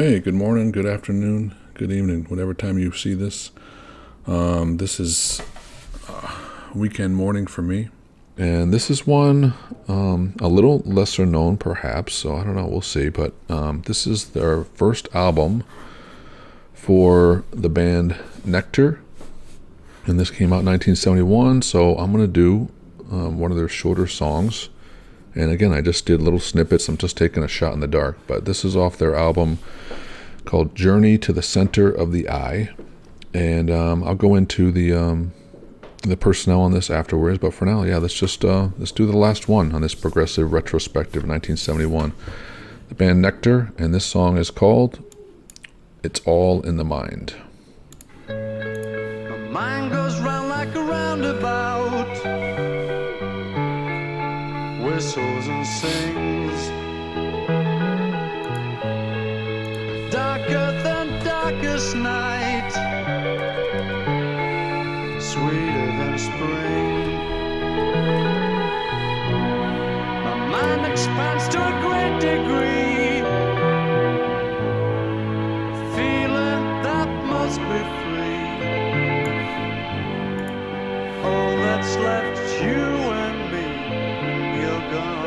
Hey, good morning, good afternoon, good evening, whatever time you see this. This is weekend morning for me. And this is one a little lesser known, perhaps, so I don't know, we'll see. But this is their first album for the band Nektar. And this came out in 1971, so I'm going to do one of their shorter songs. And again, I just did little snippets. I'm just taking a shot in the dark. But this is off their album called Journey to the Center of the Eye. And I'll go into the personnel on this afterwards. But for now, let's do the last one on this progressive retrospective 1971. The band Nektar, and this song is called It's All in the Mind. My mind goes round like a roundabout, whistles and sings, darker than darkest night, sweeter than spring. My mind expands to a great degree, feeling that must be free. All that's left is you and me. You're gone.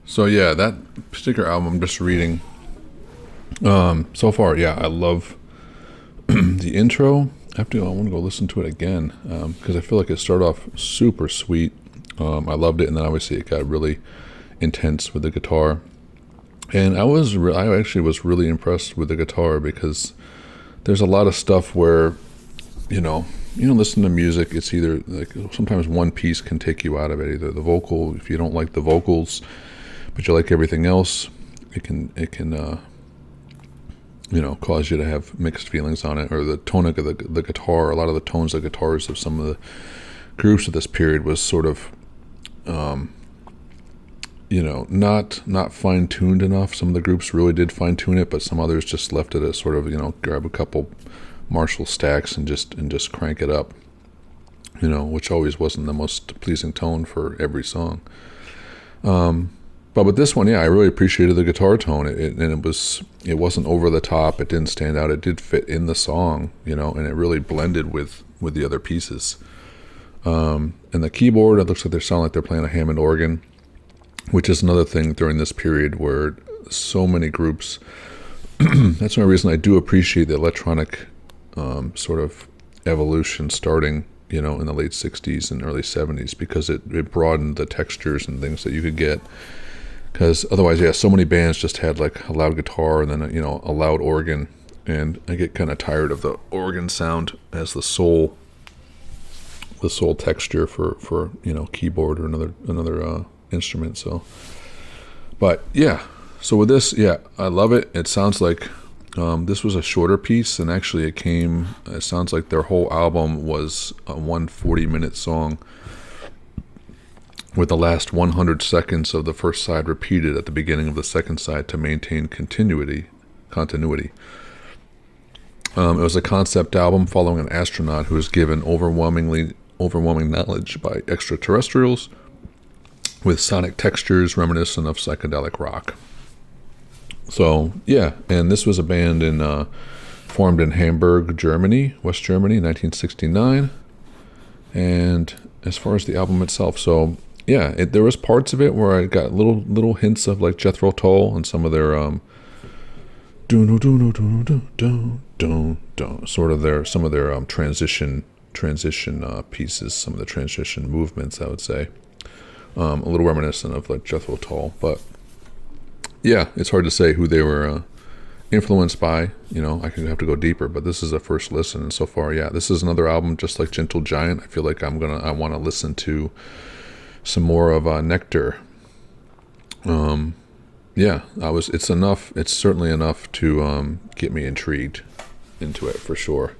So that particular album I'm just reading. So far, I love the intro. I want to go listen to it again because I feel like it started off super sweet. I loved it, and then obviously it got really intense with the guitar. And I actually was really impressed with the guitar because there's a lot of stuff where listen to music. It's either like sometimes one piece can take you out of it. Either the vocal, if you don't like the vocals, but you like everything else, it can cause you to have mixed feelings on it. Or the tone of the guitar, a lot of the tones of guitars of some of the groups of this period was sort of not fine-tuned enough. Some of the groups really did fine-tune it, but some others just left it as sort of, grab a couple Marshall stacks and just crank it up, which always wasn't the most pleasing tone for every song. But with this one, I really appreciated the guitar tone. It wasn't over the top. It didn't stand out. It did fit in the song, and it really blended with the other pieces. And the keyboard, it looks like they sound like they're playing a Hammond organ, which is another thing during this period where so many groups. That's one reason I do appreciate the electronic sort of evolution starting, in the late 60s and early 70s, because it broadened the textures and things that you could get. Because otherwise, so many bands just had like a loud guitar and then a loud organ, and I get kind of tired of the organ sound as the sole texture for keyboard or another instrument. So, but so with this, I love it. It sounds like this was a shorter piece, and actually it sounds like their whole album was a 140-minute song, with the last 100 seconds of the first side repeated at the beginning of the second side to maintain continuity. It was a concept album following an astronaut who was given overwhelming knowledge by extraterrestrials, with sonic textures reminiscent of psychedelic rock. So, and this was a band formed in Hamburg, Germany, West Germany, 1969. And as far as the album itself, so there was parts of it where I got little hints of like Jethro Tull and some of their some of their transition pieces, some of the transition movements, I would say, a little reminiscent of like Jethro Tull. But it's hard to say who they were influenced by. I could have to go deeper, but this is a first listen, and so far, this is another album just like Gentle Giant. I feel like I want to listen to some more of Nektar. It's certainly enough to get me intrigued into it for sure.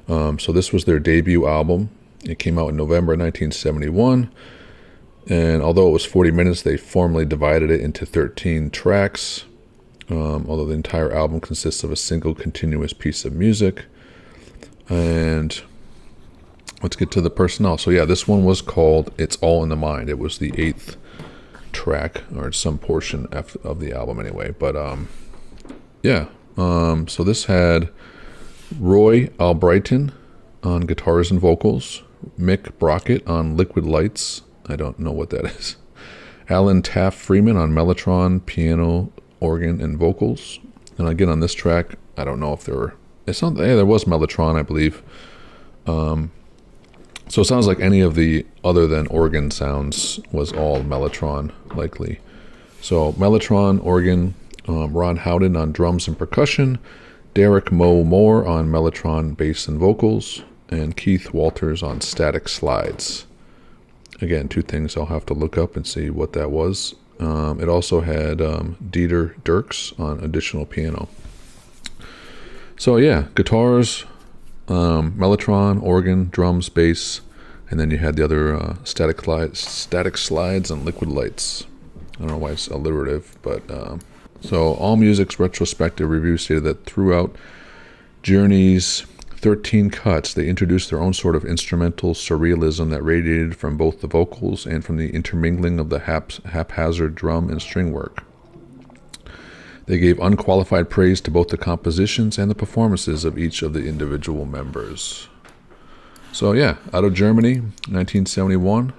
So this was their debut album. It came out in November 1971, and although it was 40 minutes, they formally divided it into 13 tracks, although the entire album consists of a single continuous piece of music. And let's get to the personnel. So this one was called It's All in the Mind. It was the 8th track, or some portion of the album anyway. But so this had Roy Albrighton on guitars and vocals, Mick Brockett on liquid lights, I don't know what that is, Alan Taft Freeman on mellotron, piano, organ, and vocals. And again, on this track, I don't know if there was mellotron, I believe. So it sounds like any of the other than organ sounds was all mellotron, likely. So mellotron, organ, Ron Howden on drums and percussion, Derek Moe Moore on mellotron, bass, and vocals, and Keith Walters on static slides. Again, two things I'll have to look up and see what that was. It also had Dieter Dirks on additional piano. So guitars, mellotron, organ, drums, bass, and then you had the other static slides and liquid lights. I don't know why it's alliterative, but so AllMusic's retrospective review stated that throughout Journey's 13 cuts, they introduced their own sort of instrumental surrealism that radiated from both the vocals and from the intermingling of the haphazard drum and string work. They gave unqualified praise to both the compositions and the performances of each of the individual members. So out of Germany, 1971,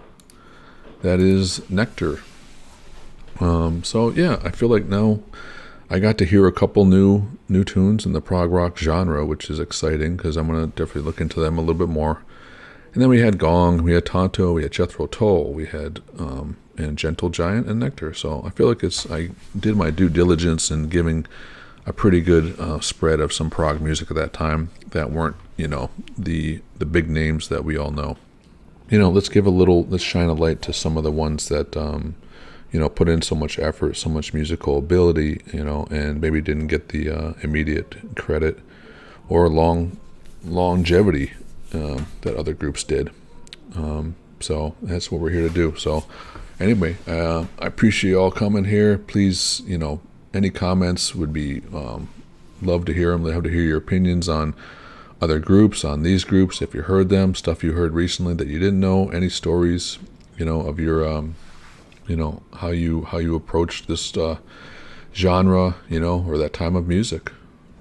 that is Nektar. I feel like now I got to hear a couple new tunes in the prog rock genre, which is exciting because I'm going to definitely look into them a little bit more. And then we had Gong, we had Tonto, we had Jethro Tull, we had and Gentle Giant and Nektar. So I feel like I did my due diligence in giving a pretty good spread of some prog music at that time that weren't, the big names that we all know. Let's shine a light to some of the ones that put in so much effort, so much musical ability, and maybe didn't get the immediate credit or longevity that other groups did. So that's what we're here to do. So anyway, I appreciate you all coming here. Please, any comments would be love to hear them. Love to hear your opinions on other groups, on these groups, if you heard them, stuff you heard recently that you didn't know, any stories, of your, how you approached this genre, or that time of music.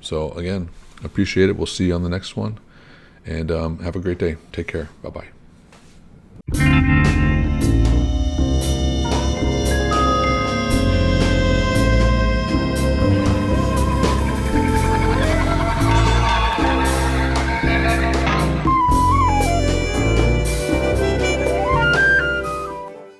So again, appreciate it. We'll see you on the next one, and have a great day. Take care. Bye-bye.